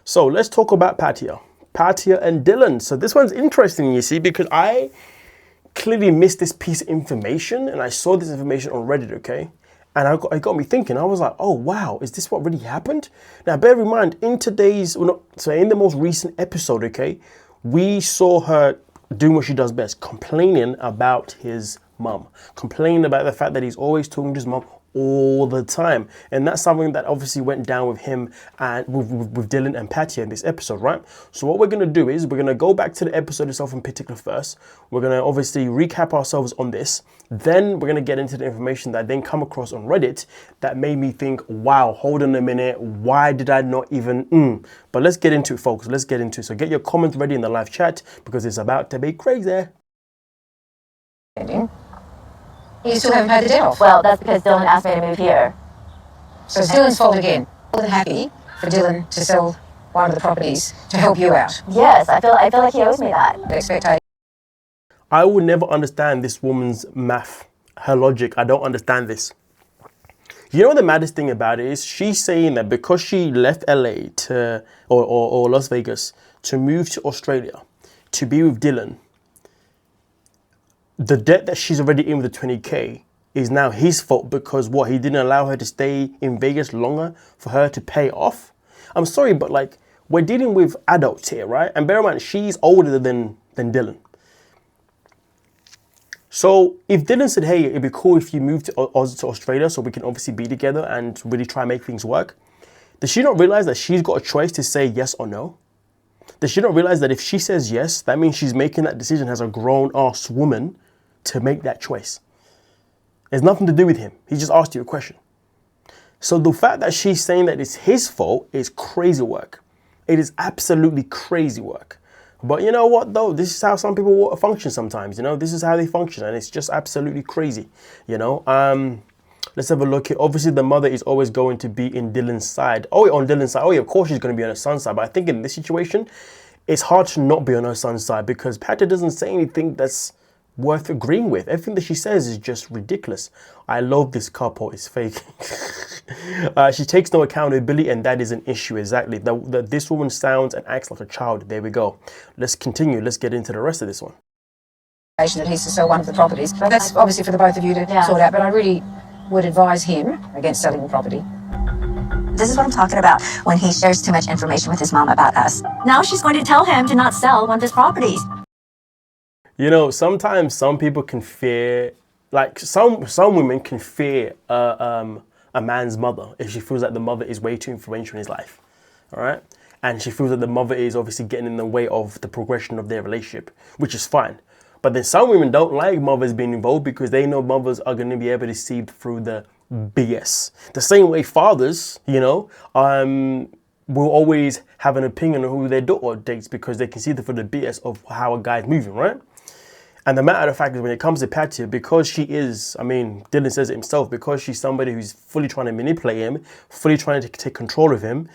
So let's talk about Pattiya. Pattiya and Dylan. So this one's interesting, you see, because I clearly missed this piece of information and I saw this information on Reddit, okay? And it got me thinking. I was like, oh, wow, is this what really happened? Now, bear in mind, in the most recent episode, okay, we saw her doing what she does best, complaining about his mum, complaining about the fact that he's always talking to his mum all the time. And that's something that obviously went down with him and with Dylan and Pattiya in this episode, right? So what we're going to do is we're going to go back to the episode itself in particular first. We're going to obviously recap ourselves on this. Then we're going to get into the information that I then come across on Reddit that made me think, wow, hold on a minute. Why did I not even, But let's get into it, folks. Let's get into it. So get your comments ready in the live chat because it's about to be crazy. You still haven't paid the debt off. Well, that's because Dylan asked me to move here. So it's Dylan's fault again. More than happy for Dylan to sell one of the properties to help you out. Yes, I feel like he owes me that. The expectation. I will never understand this woman's math, her logic. I don't understand this. You know what the maddest thing about it is? She's saying that because she left LA or Las Vegas to move to Australia to be with Dylan, the debt that she's already in with the 20K is now his fault because what, he didn't allow her to stay in Vegas longer for her to pay off? I'm sorry, but like, we're dealing with adults here, right? And bear in mind, she's older than Dylan. So if Dylan said, hey, it'd be cool if you moved to Australia so we can obviously be together and really try and make things work, does she not realize that she's got a choice to say yes or no? Does she not realize that if she says yes, that means she's making that decision as a grown-ass woman to make that choice? It's nothing to do with him. He just asked you a question. So the fact that she's saying that it's his fault is crazy work. It is absolutely crazy work. But you know what though? This is how some people function sometimes, you know? This is how they function and it's just absolutely crazy, you know? Let's have a look here. Obviously the mother is always going to be in Dylan's side. Oh, on Dylan's side. Oh yeah, of course she's going to be on her son's side. But I think in this situation, it's hard to not be on her son's side because Pattiya doesn't say anything that's worth agreeing with. Everything that she says is just ridiculous. I love this couple. It's fake. She takes no accountability and that is an issue. Exactly. This woman sounds and acts like a child. There we go. Let's continue. Let's get into the rest of this one. That he's to sell one of the properties. But that's obviously for the both of you to sort out. But I really would advise him against selling the property. This is what I'm talking about when he shares too much information with his mom about us. Now she's going to tell him to not sell one of his properties. You know, sometimes some people can fear, like some women can fear a man's mother if she feels like the mother is way too influential in his life, all right? And she feels that the mother is obviously getting in the way of the progression of their relationship, which is fine. But then some women don't like mothers being involved because they know mothers are going to be able to see through the BS. The same way fathers, you know, will always have an opinion on who their daughter dates because they can see through the BS of how a guy's moving, right? And the matter of fact is when it comes to Pattiya, because she is, I mean, Dylan says it himself, because she's somebody who's fully trying to manipulate him, fully trying to take control of him,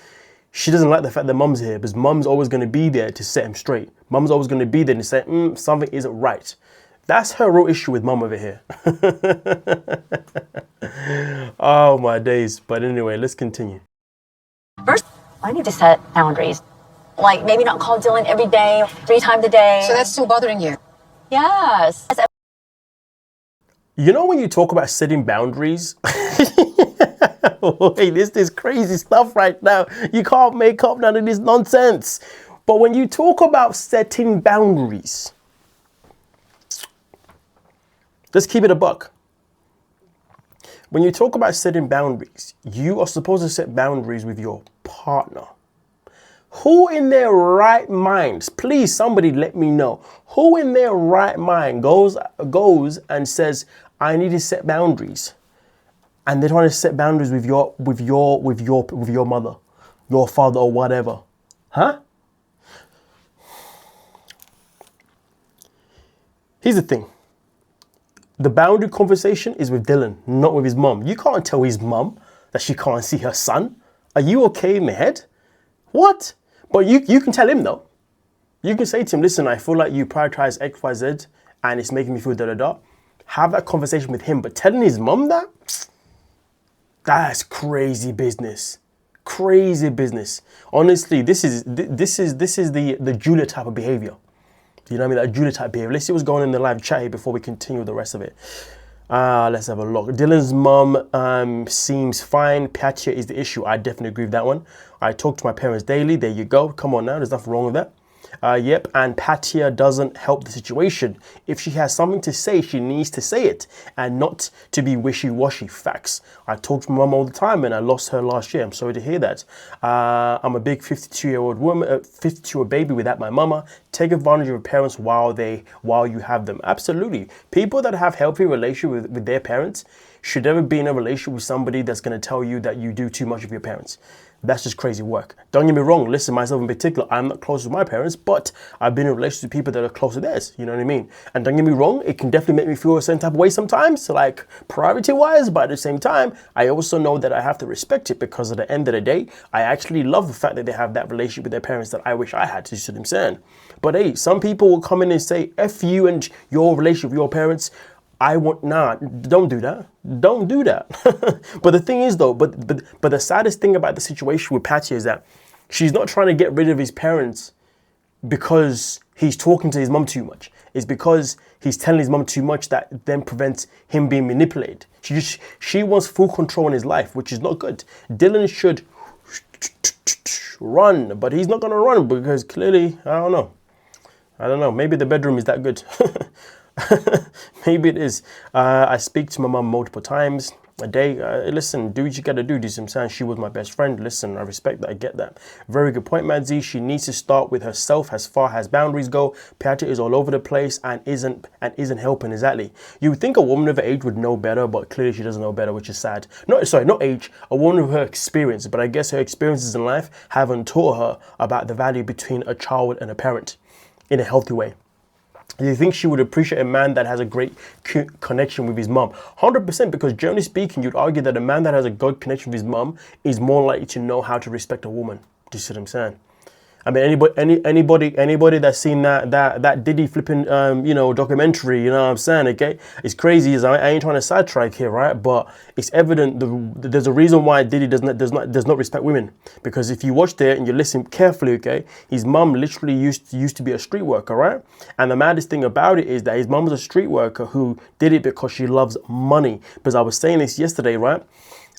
she doesn't like the fact that mum's here because mum's always going to be there to set him straight. Mum's always going to be there to say, something isn't right. That's her real issue with mum over here. Oh my days. But anyway, let's continue. First, I need to set boundaries. Like maybe not call Dylan every day, 3 times a day. So that's still bothering you? Yes. You know when you talk about setting boundaries? Hey, this is crazy stuff right now. You can't make up none of this nonsense. But when you talk about setting boundaries, let's keep it a buck. When you talk about setting boundaries, you are supposed to set boundaries with your partner. Who in their right minds, please somebody let me know, who in their right mind goes and says, I need to set boundaries? And they're trying to set boundaries with your mother, your father or whatever. Huh? Here's the thing. The boundary conversation is with Dylan, not with his mom. You can't tell his mom that she can't see her son. Are you okay in the head? What? But you can tell him though. You can say to him, listen, I feel like you prioritize X, Y, Z and it's making me feel da-da-da. Have that conversation with him. But telling his mom that? That's crazy business. Crazy business. Honestly, this is the Julia type of behavior. You know what I mean? That Julia type behavior. Let's see what's going on in the live chat here before we continue with the rest of it. Let's have a look. Dylan's mum seems fine. Pattiya is the issue. I definitely agree with that one. I talk to my parents daily. There you go. Come on now. There's nothing wrong with that. Yep, and Pattiya doesn't help the situation. If she has something to say, she needs to say it and not to be wishy-washy. Facts. I talk to my mum all the time and I lost her last year. I'm sorry to hear that. I'm a big 52-year-old woman, 52-year-old baby without my mama. Take advantage of your parents while you have them. Absolutely. People that have healthy relationship with their parents should never be in a relationship with somebody that's going to tell you that you do too much of your parents. That's just crazy work. Don't get me wrong. Listen, myself in particular, I'm not close with my parents, but I've been in relationships with people that are close to theirs. You know what I mean? And don't get me wrong, it can definitely make me feel a certain type of way sometimes, like priority-wise, but at the same time, I also know that I have to respect it because at the end of the day, I actually love the fact that they have that relationship with their parents that I wish I had, to see what I'm saying. But hey, some people will come in and say, F you and your relationship with your parents. Don't do that. Don't do that. But the thing is though, but the saddest thing about the situation with Pattiya is that she's not trying to get rid of his parents because he's talking to his mum too much. It's because he's telling his mum too much that then prevents him being manipulated. She wants full control in his life, which is not good. Dylan should run, but he's not going to run because clearly, I don't know. Maybe the bedroom is that good. Maybe it is. I speak to my mum multiple times a day. Listen, do what you gotta do. Do some saying she was my best friend. Listen, I respect that. I get that. Very good point, Madzi. She needs to start with herself as far as boundaries go. Pattia is all over the place and isn't helping. Exactly. You would think a woman of her age would know better, but clearly she doesn't know better, which is sad. Not age. A woman of her experience, but I guess her experiences in life haven't taught her about the value between a child and a parent in a healthy way. Do you think she would appreciate a man that has a great connection with his mum? 100%, because generally speaking, you'd argue that a man that has a good connection with his mum is more likely to know how to respect a woman. Do you see what I'm saying? I mean, anybody that's seen that Diddy flipping, documentary, you know what I'm saying? Okay, it's crazy. I ain't trying to sidetrack here, right? But it's evident there's a reason why Diddy does not respect women. Because if you watch it and you listen carefully, okay, his mum literally used to be a street worker, right? And the maddest thing about it is that his mum was a street worker who did it because she loves money. Because I was saying this yesterday, right?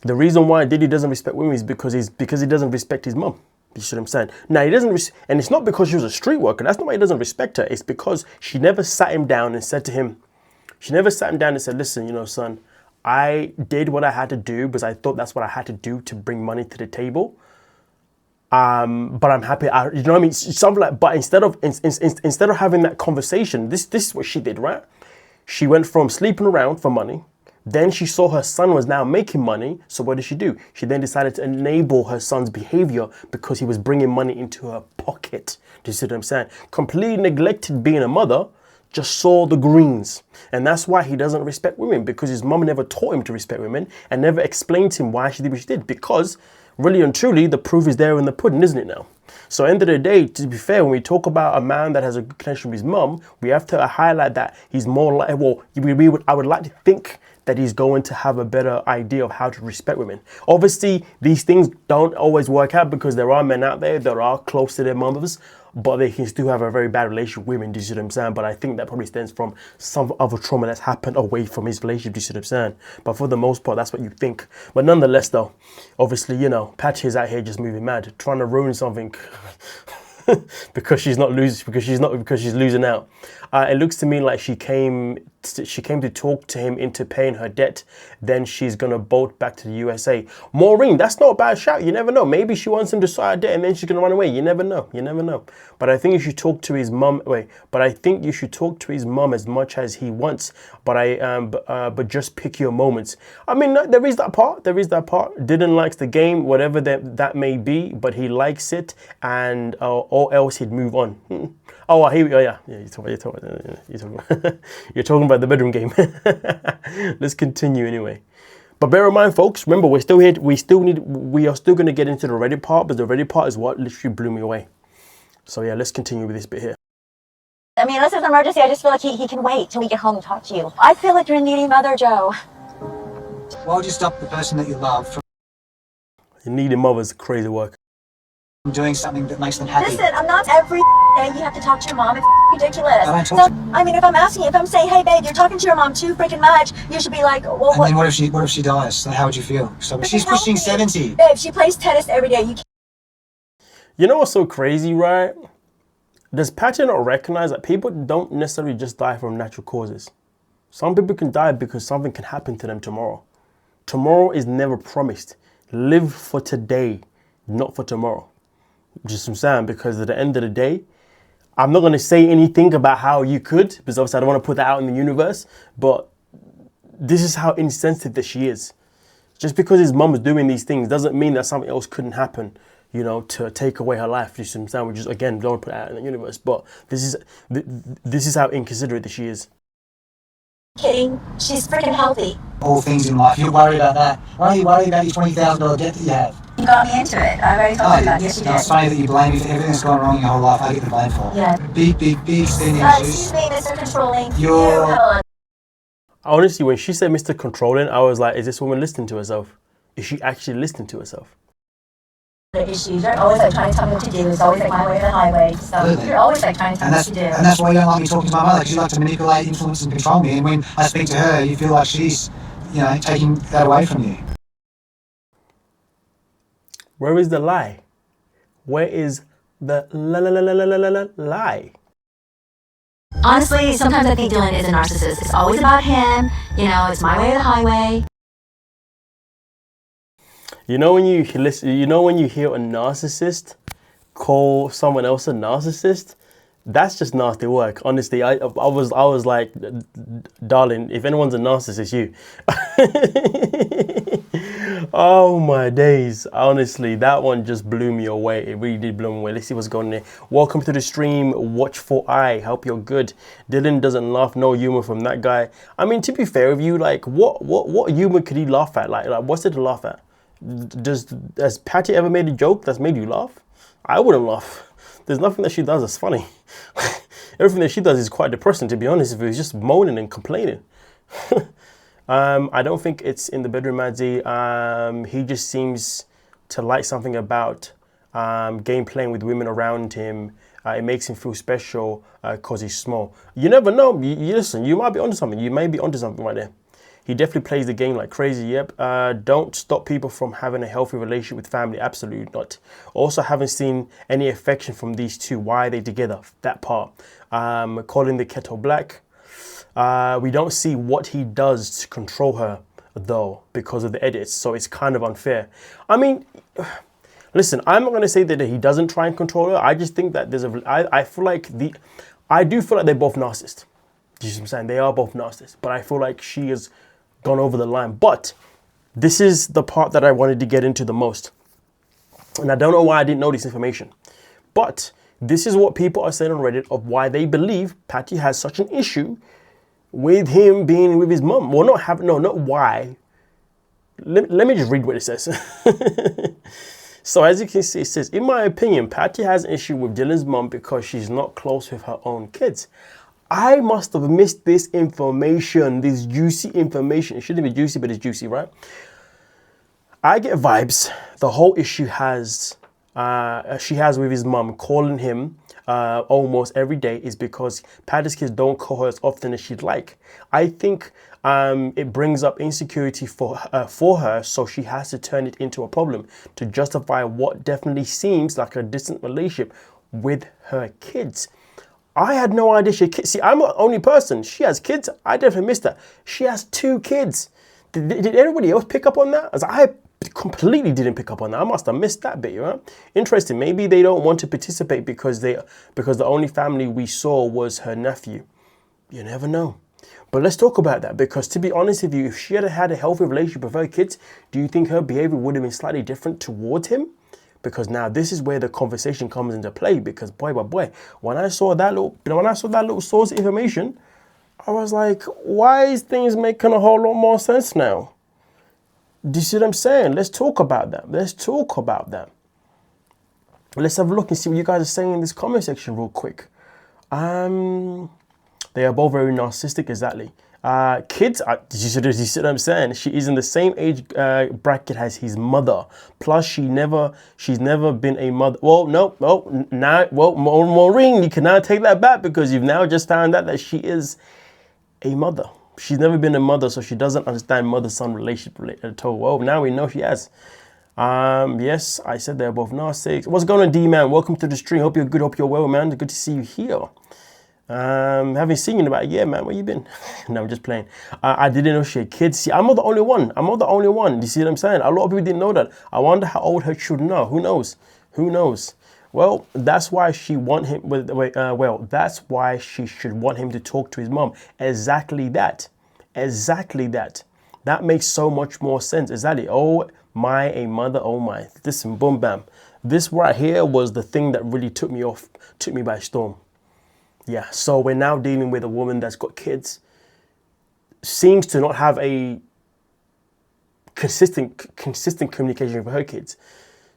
The reason why Diddy doesn't respect women is because he doesn't respect his mum. You see what I'm saying? Now, he doesn't, and it's not because she was a street worker. That's not why he doesn't respect her. It's because she never sat him down and said to him, listen, son, I did what I had to do because I thought that's what I had to do to bring money to the table. But I'm happy. You know what I mean? Something like, but instead of having that conversation, this is what she did, right? She went from sleeping around for money. Then she saw her son was now making money. So what did she do? She then decided to enable her son's behavior because he was bringing money into her pocket. Do you see what I'm saying? Completely neglected being a mother, just saw the greens. And that's why he doesn't respect women, because his mom never taught him to respect women and never explained to him why she did what she did. Because really and truly, the proof is there in the pudding, isn't it now? So end of the day, to be fair, when we talk about a man that has a good connection with his mum, we have to highlight that he's more like, I would like to think that he's going to have a better idea of how to respect women. Obviously, these things don't always work out because there are men out there that are close to their mothers, but they can still have a very bad relationship with women, do you see what I'm saying? But I think that probably stems from some other trauma that's happened away from his relationship, do you see what I'm saying? But for the most part, that's what you think. But nonetheless, though, obviously, Pattia's out here just moving mad, trying to ruin something because she's losing out. It looks to me like she came to talk to him into paying her debt. Then she's gonna bolt back to the USA. Maureen, that's not a bad shout. You never know. Maybe she wants him to sort her debt and then she's gonna run away. You never know. But I think you should talk to his mum. As much as he wants. But just pick your moments. I mean, there is that part. Dylan likes the game, whatever that may be, but he likes it, and or else he'd move on. Oh, here we go. Yeah. You're talking about the bedroom game. Let's continue anyway. But bear in mind, folks, remember, we're still here. We are still going to get into the Reddit part, but the Reddit part is what literally blew me away. So yeah, let's continue with this bit here. I mean, unless it's an emergency, I just feel like he can wait till we get home and talk to you. I feel like you're a needy mother, Joe. Why would you stop the person that you love from... Needing mothers, crazy work. Doing something that makes them happy. Listen, I'm not every day you have to talk to your mom. It's ridiculous. I don't talk to I mean, if I'm asking, if I'm saying, hey, babe, you're talking to your mom too freaking much, you should be like, well, And then what if she dies? So how would you feel? So she's pushing 70. Babe, she plays tennis every day. You can't. You know what's so crazy, right? Does Patia not recognize that people don't necessarily just die from natural causes? Some people can die because something can happen to them tomorrow. Tomorrow is never promised. Live for today, not for tomorrow. Just what I'm saying, because at the end of the day, I'm not going to say anything about how you could, because obviously I don't want to put that out in the universe, but this is how insensitive that she is. Just because his mum is doing these things doesn't mean that something else couldn't happen, you know, to take away her life. You see what I'm saying? We just, again, don't want to put it out in the universe, but this is how inconsiderate that she is. Kidding. She's freaking healthy. All things in life, you're worried about that. Why are you worried about your $20,000 debt that you have? You got me into it. I already told you about it. Yes, you It's did. funny that you blame me for everything that's gone wrong in your whole life. I get the blame for. Yeah. Big senior Excuse issues. me, Mr. Controlling. You're- You. Honestly, when she said Mr. Controlling, I was like, is this woman listening to herself? Is she actually listening to herself? Issues. You're always like trying to tell me what to do. It's always like my way or the highway. So Absolutely. you're always like trying to tell And me that's, what to do. and that's why you don't like me talking to my mother, because you like to manipulate, influence, and control me. And when I speak to her, you feel like she's, you know, taking that away from you. Where is the lie? Where is the lie? Honestly, sometimes I think Dylan is a narcissist. It's always about him. You know, it's my way or the highway. You know when you listen, you know when you hear a narcissist call someone else a narcissist, that's just nasty work. Honestly, I was like, darling, if anyone's a narcissist, it's you. Oh my days. Honestly, that one just blew me away. It really did blow me away. Let's see what's going on there. Welcome to the stream. Watchful eye. Hope you're good. Dylan doesn't laugh. No humor from that guy. I mean, to be fair with you, like, what humor could he laugh at? Like what's there to laugh at? Has Patty ever made a joke that's made you laugh? I wouldn't laugh. There's nothing that she does that's funny. Everything that she does is quite depressing, to be honest. If it's just moaning and complaining. I don't think it's in the bedroom, Madzi. He just seems to like something about game playing with women around him. It makes him feel special because he's small. You never know. You listen, you might be onto something. You may be onto something right there. He definitely plays the game like crazy. Yep. Don't stop people from having a healthy relationship with family. Absolutely not. Also, haven't seen any affection from these two. Why are they together? That part. Calling the kettle black. We don't see what he does to control her, though, because of the edits. So it's kind of unfair. I mean, listen, I'm not going to say that he doesn't try and control her. I just think that I feel like I do feel like they're both narcissists. Do you see what I'm saying? They are both narcissists. But I feel like she has gone over the line. But this is the part that I wanted to get into the most. And I don't know why I didn't know this information. But this is what people are saying on Reddit of why they believe Patty has such an issue with him being with his mum. Well, not why. Let me just read what it says. So as you can see, it says, in my opinion, Patty has an issue with Dylan's mum because she's not close with her own kids. I must have missed this information, this juicy information. It shouldn't be juicy, but it's juicy, right? I get vibes. The whole issue she has with his mum calling him almost every day is because Patty's kids don't call her as often as she'd like. I think it brings up insecurity for her, so she has to turn it into a problem to justify what definitely seems like a distant relationship with her kids. I had no idea she had kids. See, I'm the only person. She has kids. I definitely missed that. She has 2 kids. Did everybody else pick up on that? As I completely didn't pick up on that. I must have missed that bit, right? Interesting. Maybe they don't want to participate because the only family we saw was her nephew. You never know. But let's talk about that, because to be honest with you, if she had had a healthy relationship with her kids, do you think her behavior would have been slightly different towards him? Because now this is where the conversation comes into play. Because boy, when I saw that little source information, I was like, why is things making a whole lot more sense now? Do you see what I'm saying? Let's talk about that. Let's have a look and see what you guys are saying in this comment section real quick. They are both very narcissistic, exactly. Kids, you see what I'm saying? She is in the same age bracket as his mother. Plus, she's never been a mother. Well, no, Maureen, you can now take that back because you've now just found out that she is a mother. She's never been a mother, so she doesn't understand mother-son relationship at all. Well, now we know she has. Yes, I said they're both narcissists. What's going on, D-Man? Welcome to the stream. Hope you're good. Hope you're well, man. Good to see you here. Haven't seen you in about a year, man. Where you been? No, I'm just playing. I didn't know she had kids. See, I'm not the only one. I'm not the only one. You see what I'm saying? A lot of people didn't know that. I wonder how old her children are. Who knows? Who knows? Well, that's why she want him. Well, that's why she should want him to talk to his mom. Exactly that. Exactly that. That makes so much more sense. Exactly. Oh my, a mother. Oh my. Listen, boom, bam. This right here was the thing that really took me by storm. Yeah, so we're now dealing with a woman that's got kids, seems to not have a consistent communication with her kids.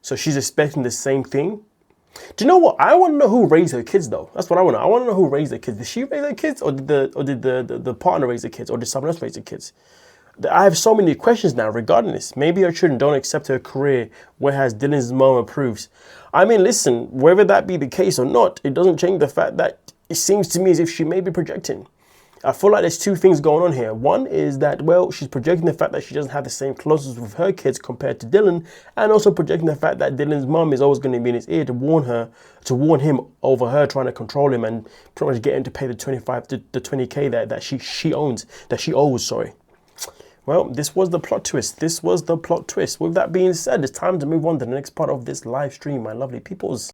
So she's expecting the same thing. Do you know what? I want to know who raised her kids, though. That's what I want to know. I want to know who raised her kids. Did she raise her kids, or did the partner raise the kids, or did someone else raise the kids? I have so many questions now regarding this. Maybe her children don't accept her career, whereas Dylan's mom approves. I mean, listen, whether that be the case or not, it doesn't change the fact that it seems to me as if she may be projecting. I feel like there's two things going on here. One is that, well, she's projecting the fact that she doesn't have the same closeness with her kids compared to Dylan, and also projecting the fact that Dylan's mom is always going to be in his ear to warn him over her trying to control him and pretty much get him to pay the 20K that she owes. Sorry. Well, this was the plot twist. With that being said, it's time to move on to the next part of this live stream, my lovely peoples.